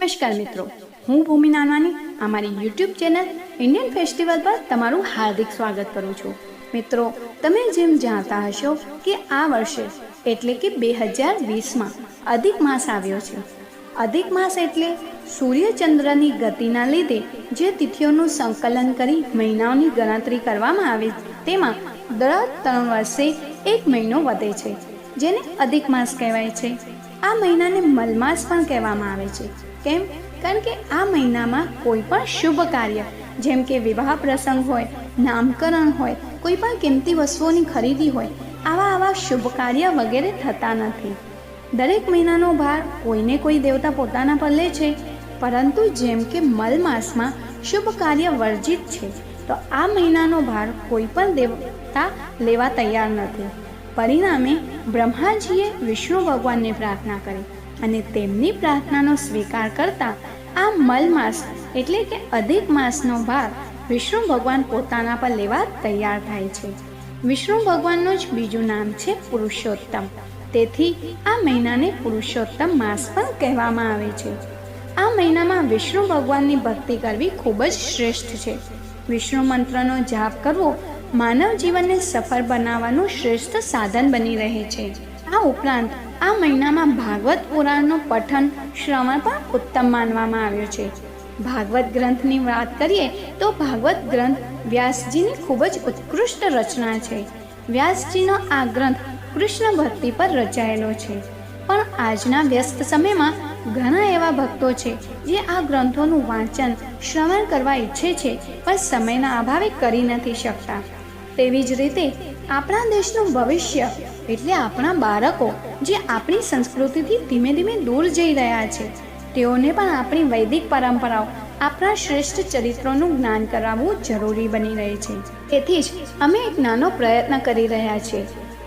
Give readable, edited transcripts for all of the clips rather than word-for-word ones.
નમસ્કાર મિત્રો, હું ભૂમિ નાનવાની અમારી યુટ્યુબ ચેનલ ઇન્ડિયન ફેસ્ટિવલ પર તમારું હાર્દિક સ્વાગત કરું છું। મિત્રો, તમે જેમ જાણતા હશો કે આ વર્ષે એટલે કે 2020માં અધિક માસ આવ્યો છે। અધિક માસ એટલે સૂર્યચંદ્રની ગતિના લીધે જે તિથિઓનું સંકલન કરી મહિનાઓની ગણતરી કરવામાં આવે તેમાં દર 3 વર્ષે એક મહિનો વધે છે, જેને અધિક માસ કહેવાય છે। આ મહિનાને મલમાસ પણ કહેવામાં આવે છે। કેમ? કારણ કે આ મહિનામાં કોઈ પણ શુભ કાર્ય જેમ કે વિવાહ પ્રસંગ હોય, નામકરણ હોય, કોઈ પણ કિંમતી વસ્તુઓની ખરીદી હોય, આવા શુભ કાર્ય વગેરે થતા નથી। દરેક મહિનાનો ભાર કોઈને કોઈ દેવતા પોતાના પર લે છે, પરંતુ જેમ કે મલ માસમાં શુભ કાર્ય વર્જિત છે, તો આ મહિનાનો ભાર કોઈ પણ દેવતા લેવા તૈયાર નથી। પરિણામે બ્રહ્માજીએ વિષ્ણુ ભગવાનને પ્રાર્થના કરી અને તેમની પ્રાર્થનાનો સ્વીકાર કરતા આ મલ માસ એટલે કે અધિક માસનો ભાર વિષ્ણુ ભગવાન પોતાના પર લેવા તૈયાર થાય છે। વિષ્ણુ ભગવાનનું જ બીજું નામ છે પુરુષોત્તમ, તેથી આ મહિનાને પુરુષોત્તમ માસ પણ કહેવામાં આવે છે। આ મહિનામાં વિષ્ણુ ભગવાનની ભક્તિ કરવી ખૂબ જ શ્રેષ્ઠ છે। વિષ્ણુ મંત્રનો જાપ કરવો માનવ જીવનને સફળ બનાવવાનું શ્રેષ્ઠ સાધન બની રહે છે। આ ઉપરાંત આ મહિનામાં ભાગવત પુરાણનું પઠન શ્રવણ પણ ઉત્તમ માનવામાં આવ્યો છે। ભાગવત ગ્રંથની વાત કરીએ તો ભાગવત ગ્રંથ વ્યાસજીની ખૂબ જ ઉત્કૃષ્ટ રચના છે। વ્યાસજીનો આ ગ્રંથ કૃષ્ણ ભક્તિ પર રચાયેલો છે, પણ આજના વ્યસ્ત સમયમાં ઘણા એવા ભક્તો છે જે આ ગ્રંથોનું વાંચન શ્રવણ કરવા ઈચ્છે છે, પણ સમયના અભાવે કરી નથી શકતા। તેવી જ રીતે આપણા દેશનું ભવિષ્ય એટલે આપણા બાળકો જે આપણી સંસ્કૃતિથી ધીમે ધીમે દૂર જઈ રહ્યા છે, તેઓને પણ આપણી વૈદિક પરંપરાઓ, આપણા શ્રેષ્ઠ ચરિત્રોનું જ્ઞાન કરાવવું જરૂરી બની રહે છે। તેથી જ અમે એક નાનો પ્રયત્ન કરી રહ્યા છીએ।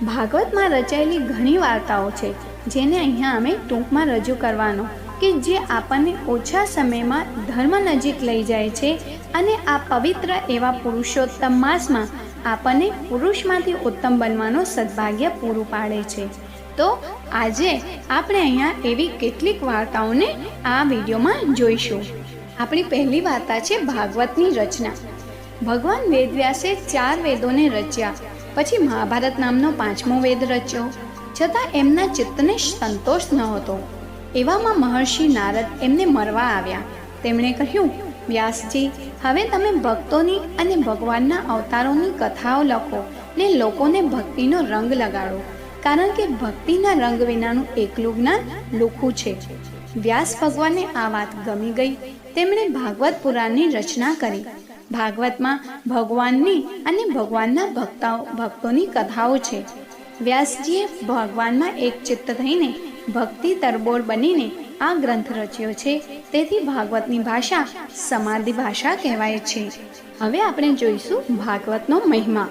ભાગવતમાં રચાયેલી ઘણી વાર્તાઓ છે, જેને અહીંયા અમે ટૂંકમાં રજૂ કરવાનો કે જે આપણને ઓછા સમયમાં ધર્મ નજીક લઈ જાય છે અને આ પવિત્ર એવા પુરુષોત્તમ માસમાં આપણને પુરુષમાંથી ઉત્તમ બનવાનું સદભાગ્ય પૂરું પાડે છે। તો આજે આપણે અહીંયા એવી કેટલીક વાર્તાઓને આ વિડીયોમાં જોઈશું। આપણી પહેલી વાર્તા છે ભાગવતની રચના। ભગવાન વેદવ્યાસે 4 વેદોને રચ્યા, પછી મહાભારત નામનો 5મો વેદ રચ્યો, છતાં એમના ચિત્તને સંતોષ નહોતો। એવામાં મહર્ષિ નારદ એમને મળવા આવ્યા। તેમણે કહ્યું, વ્યાસજી, હવે તમે ભક્તોની અને ભગવાનના અવતારોની કથાઓ લખો ને લોકોને ભક્તિનો રંગ લગાડો, કારણ કે ભક્તિના રંગ વિનાનું એકલું જ્ઞાન લુખ્ખું છે। વ્યાસ ભગવાનને આ વાત ગમી ગઈ। તેમણે ભાગવત પુરાણની રચના કરી। ભાગવતમાં ભગવાનની અને ભગવાનના ભક્તોની કથાઓ છે। વ્યાસજીએ ભગવાનમાં એક ચિત્ત થઈને ભક્તિ તરબોળ બનીને આ ગ્રંથ રચ્યો છે, તેથી ભાગવતની ભાષા સમાધિ ભાષા કહેવાય છે। હવે આપણે જોઈશું ભાગવતનો મહિમા।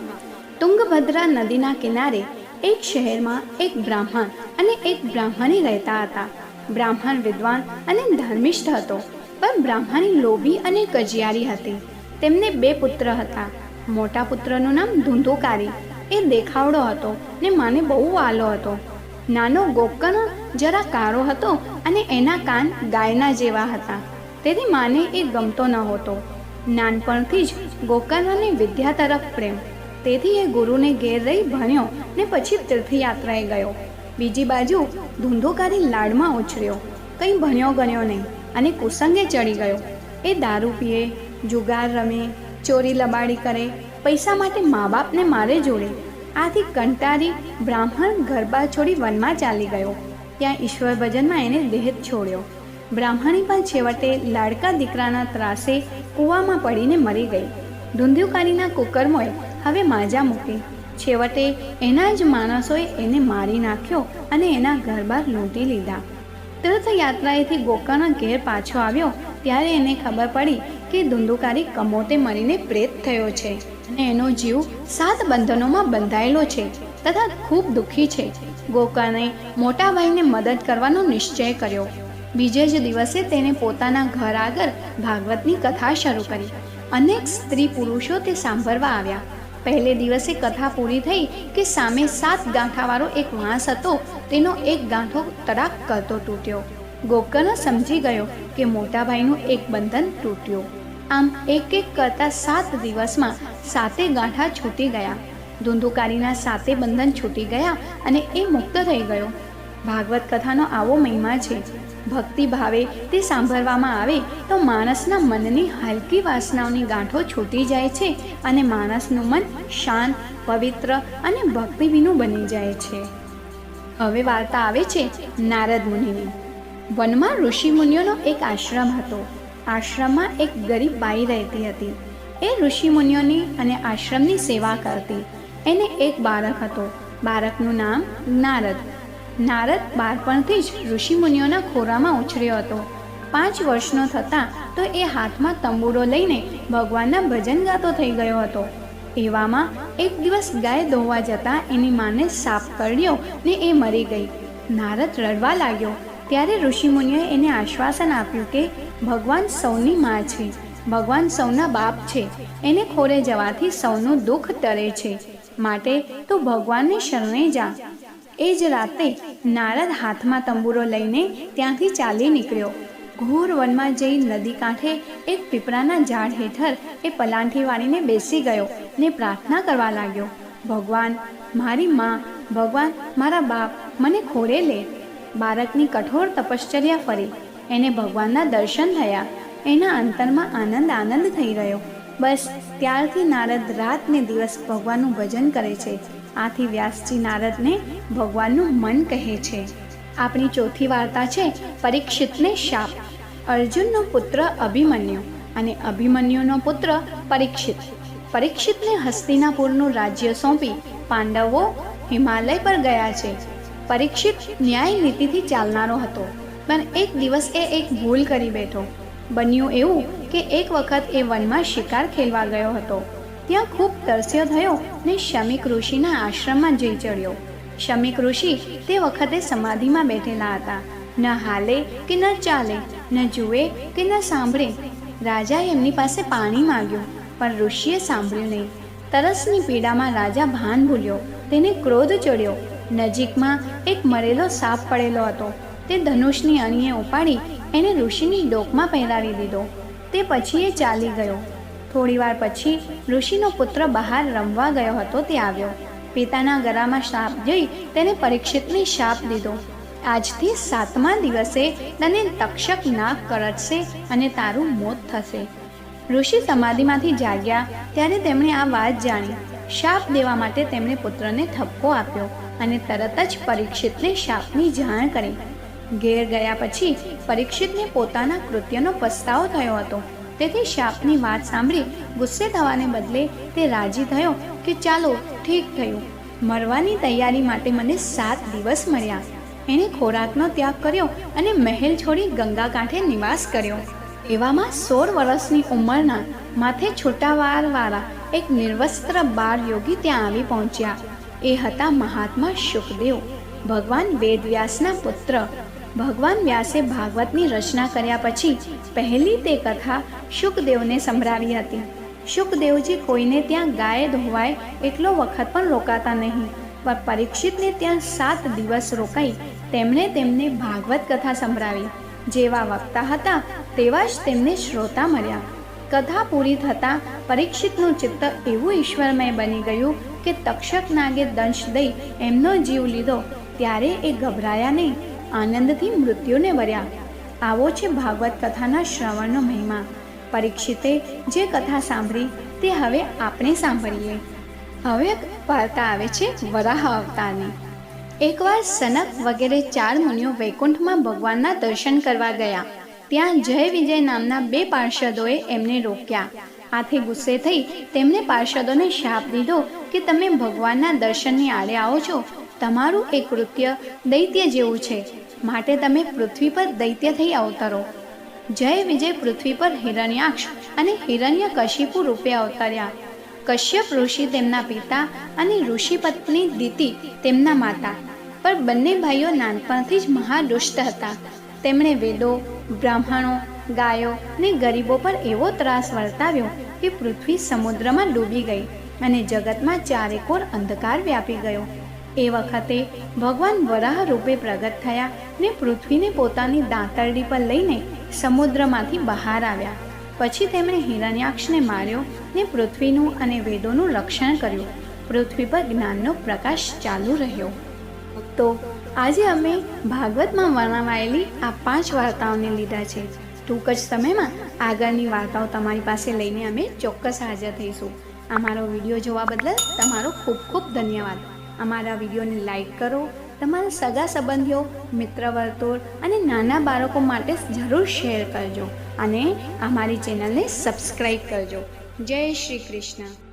તુંગભદ્રા નદીના કિનારે એક શહેરમાં એક બ્રાહ્મણ અને એક બ્રાહ્મણી રહેતા હતા। બ્રાહ્મણ વિદ્વાન અને ધર્મિષ્ઠ હતો, પણ બ્રાહ્મણી લોભી અને કજિયારી હતી। તેમને 2 પુત્ર હતા। મોટા પુત્રનું નામ ધુંધુકારી, એ દેખાવડો હતો ને માને બહુ વાલો હતો। નાનો ગોકર્ણ જરા કાળો હતો અને એના કાન ગાયના જેવા હતા, તેથી માને એ ગમતો નહોતો। નાનપણથી જ ગોકર્ણને વિદ્યા તરફ પ્રેમ, તેથી એ ગુરુને ઘેર રહી ભણ્યો ને પછી તીર્થયાત્રાએ ગયો। બીજી બાજુ ધુંધુકારી લાડમાં ઉછર્યો, કંઈ ભણ્યો ગણ્યો નહીં અને કુસંગે ચડી ગયો। એ દારૂ પીએ, જુગાર રમે, ચોરી લબાડી કરે, પૈસા માટે મા બાપને મારે જોડે। આથી કંટાળી બ્રાહ્મણ ઘરબાર છોડી વનમાં ચાલી ગયો। ત્યાં ઈશ્વર ભજનમાં એને દેહ છોડ્યો। બ્રાહ્મણી પણ છેવટે લાડકા દીકરાના ત્રાસે કૂવામાં પડીને મરી ગઈ। ધુંધુકારીના કુકર્મોએ હવે માજા મૂકી। છેવટે એના જ માણસોએ એને મારી નાખ્યો અને એના ઘરબાર લૂંટી લીધા। તીર્થયાત્રાએથી ગોકર્ણ ઘેર પાછો આવ્યો ત્યારે એને ખબર પડી કે ધુંધુકારી કમોતે મરીને પ્રેત થયો છે અને એનો જીવ 7 બંધનોમાં બંધાયેલો છે તથા ખૂબ દુઃખી છે। ગોકર્ણે મોટા ભાઈને મદદ કરવાનો નિશ્ચય કર્યો। બીજે જ દિવસે તેને પોતાના ઘર આગળ ભાગવતની કથા શરૂ કરી। અનેક સ્ત્રી પુરુષો તે સાંભળવા આવ્યા। પહેલે દિવસે કથા પૂરી થઈ કે સામે 7 ગાંઠાવાળો એક વાંસ હતો, તેનો એક ગાંઠો તડાક કરતો તૂટ્યો। ગોકર્ણ સમજી ગયો કે મોટા ભાઈનું એક બંધન તૂટ્યું. આમ એક એક કરતાં 7 દિવસમાં 7 ગાંઠા છૂટી ગયા. ધુંધુકારીના 7 બંધન છૂટી ગયા અને એ મુક્ત થઈ ગયો. ભાગવત કથાનો આવો મહિમા છે. ભક્તિ ભાવે તે સાંભળવામાં આવે તો માણસના મનની હલકી વાસનાઓની ગાંઠો છૂટી જાય છે અને માણસનું મન શાંત, પવિત્ર અને ભક્તિભીનું બની જાય છે. હવે વાર્તા આવે છે નારદ મુનિની. વનમાં ઋષિ મુનિઓનો એક આશ્રમ હતો. આશ્રમમાં એક ગરીબ બાઈ રહેતી હતી. એ ઋષિ મુનિઓની અને આશ્રમની સેવા કરતી. એને એક બાળક હતો. બાળકનું નામ નારદ. નારદ બાળપણથી જ ઋષિ મુનિઓના ખોરામાં ઉછર્યો હતો. 5 વર્ષનો થતાં તો એ હાથમાં તંબુરો લઈને ભગવાનના ભજન ગાતો થઈ ગયો હતો. એવામાં એક દિવસ ગાય દોવા જતાં એની માને સાપ કરડ્યો ને એ મરી ગઈ. નારદ રડવા લાગ્યો. ત્યારે ઋષિમુનિઓએ એને આશ્વાસન આપ્યું કે ભગવાન સૌની માં છે, ભગવાન સૌના બાપ છે. એને ખોરે જવાથી સૌનું દુઃખ ટળે છે, માટે તું ભગવાનને શરણે જા. એ જ રાતે નારદ હાથમાં તંબુરો લઈને ત્યાંથી ચાલી નીકળ્યો. ઘોર વનમાં જઈ નદી કાંઠે એક પીપળાના ઝાડ હેઠળ એ પલાંઠી વાળીને બેસી ગયો ને પ્રાર્થના કરવા લાગ્યો. ભગવાન મારી માં, ભગવાન મારા બાપ, મને ખોરે લે. બાળકની કઠોર તપશ્ચર્યા ફરી. એને ભગવાનના દર્શન થયા. એના અંતરમાં આનંદ થઈ ગયો. બસ ત્યારથી નારદ રાત ને દિવસ ભગવાનનું ભજન કરે છે. આથી વ્યાસજી નારદને ભગવાનનું મન કહે છે. આપણી ચોથી વાર્તા છે પરીક્ષિતને શાપ. અર્જુનનો પુત્ર અભિમન્યુ અને અભિમન્યુનો પુત્ર પરીક્ષિત. પરીક્ષિતને હસ્તિનાપુરનું રાજ્ય સોંપી પાંડવો હિમાલય પર ગયા છે. પરીક્ષિત ન્યાય નીતિથી ચાલનારો હતો, પણ એક દિવસ એ એક ભૂલ કરી બેઠો. બન્યું એવું કે એક વખત એ વનમાં શિકાર ખેલવા ગયો હતો. ત્યાં ખૂબ તરસ્યો થયો ને શમિક ઋષિના આશ્રમમાં જઈ ચડ્યો. શમિક ઋષિ તે વખતે સમાધિમાં બેઠેલા હતા. ન હાલે કે ન ચાલે, ન જુએ કે ન સાંભળે. રાજાએ એમની પાસે પાણી માંગ્યું, પણ ઋષિએ સાંભળ્યું નહીં. તરસની પીડામાં રાજા ભાન ભૂલ્યો. તેને ક્રોધ ચડ્યો. નજીકમાં એક મરેલો સાપ પડેલો હતો. તે ધનુષની અણીએ ઉપાડી એને ઋષિની ડોકમાં પહેરાવી દીધો. તે પછી એ ચાલી ગયો. થોડીવાર પછી ઋષિનો પુત્ર બહાર રમવા ગયો હતો તે આવ્યો. પિતાના ગળામાં શાપ જઈ તેને પરીક્ષિતને શાપ દીધો. આજથી 7મા દિવસે તને તક્ષક નાગ કરડશે અને તારું મોત થશે. ઋષિ સમાધિમાંથી જાગ્યા ત્યારે તેમણે આ વાત જાણી. શાપ દેવા માટે તેમણે પુત્રને ઠપકો આપ્યો અને તરત જ પરીક્ષિતને શાપની જાણ કરી. ઘેર ગયા પછી પરીક્ષિતને પોતાના કૃત્યનો પસ્તાવો થયો હતો. તેથી શાપની વાત સાંભળી ગુસ્સે થવાને બદલે તે રાજી થયો કે ચાલો ઠીક થયું, મરવાની તૈયારી માટે મને 7 દિવસ મળ્યા. એણે ખોરાકનો ત્યાગ કર્યો અને મહેલ છોડી ગંગા કાંઠે નિવાસ કર્યો. એવામાં 16 વર્ષની ઉંમરના માથે છોટા વાળવાળા એક નિર્વસ્ત્ર બાર યોગી ત્યાં આવી પહોંચ્યા. એ હતા મહાત્મા શુકદેવ, ભગવાન વેદવ્યાસના પુત્ર. ભગવાન વ્યાસે ભાગવતની રચના કર્યા પછી પહેલી તે કથા શુકદેવને સંભળાવી હતી. શુકદેવજી કોઈને ત્યાં ગાય ધોવાય એટલો વખત પણ રોકાતા નહીં, પણ પરીક્ષિતને ત્યાં 7 દિવસ રોકાઈ તેમણે તેમને ભાગવત કથા સંભળાવી. જેવા વક્તા હતા તેવા જ તેમને શ્રોતા મળ્યા. કથા પૂરી થતાં પરીક્ષિતનું ચિત્ત એવું ઈશ્વરમય બની ગયું કે તક્ષક નાગે દંશ દઈ એમનો જીવ લીધો ત્યારે એ ગભરાયા નહીં, આનંદથી મૃત્યુને વર્યા. આવો છે ભાગવત કથાના શ્રવણનો મહિમા. પરીક્ષિતે જે કથા સાંભળી તે હવે આપણે સાંભળીએ. હવે વાર્તા આવે છે વરાહ અવતારની. એકવાર સનક વગેરે 4 મુનિઓ વૈકુંઠમાં ભગવાનના દર્શન કરવા ગયા. ત્યાં જય વિજય નામના 2 પાર્ષદોએ એમને રોક્યા. આથી ગુસ્સે થઈ તેમણે પાર્ષદોને શાપ દીધો કે તમે ભગવાનના દર્શનની આડે આવો છો. તમારું એ કૃત્ય દૈત્ય જેવું છે, માટે તમે પૃથ્વી પર દૈત્ય થઈ અવતરો. જય વિજય પૃથ્વી પર હિરણ્યાક્ષ અને હિરણ્યકશિપુ રૂપે અવતર્યા. કશ્યપ ઋષિ તેમના પિતા અને ઋષિપત્ની દિતિ તેમના માતા. પણ બંને ભાઈઓ નાનપણથી જ મહાદુષ્ટ હતા. તેમણે વેદો, બ્રાહ્મણો, ગાયો ને ગરીબો પર એવો ત્રાસ વર્તાવ્યો કે પૃથ્વી સમુદ્રમાં ડૂબી ગઈ અને જગતમાં ચારેકોર અંધકાર વ્યાપી ગયો. એ વખતે ભગવાન વરાહ રૂપે પ્રગટ થયા ને પૃથ્વીને પોતાની દાંતરડી પર લઈને સમુદ્રમાંથી બહાર આવ્યા. પછી તેમણે હિરણ્યાક્ષને માર્યો ને પૃથ્વીનું અને વેદોનું રક્ષણ કર્યું. પૃથ્વી પર જ્ઞાનનો પ્રકાશ ચાલુ રહ્યો. તો આજે અમે ભાગવતમાં વર્ણવાયેલી આ 5 વાર્તાઓને લીધા છે. ટૂંક જ સમયમાં આગળની વાર્તાઓ તમારી પાસે લઈને અમે ચોક્કસ હાજર થઈશું. અમારો વિડીયો જોવા બદલ તમારો ખૂબ ખૂબ ધન્યવાદ. અમારા વિડીયોને લાઈક કરો, તમારા સગા સંબંધીઓ, મિત્ર વર્તુળ અને નાના બાળકો માટે જરૂર શેર કરજો અને અમારી ચેનલને સબસ્ક્રાઈબ કરજો. જય શ્રી કૃષ્ણ.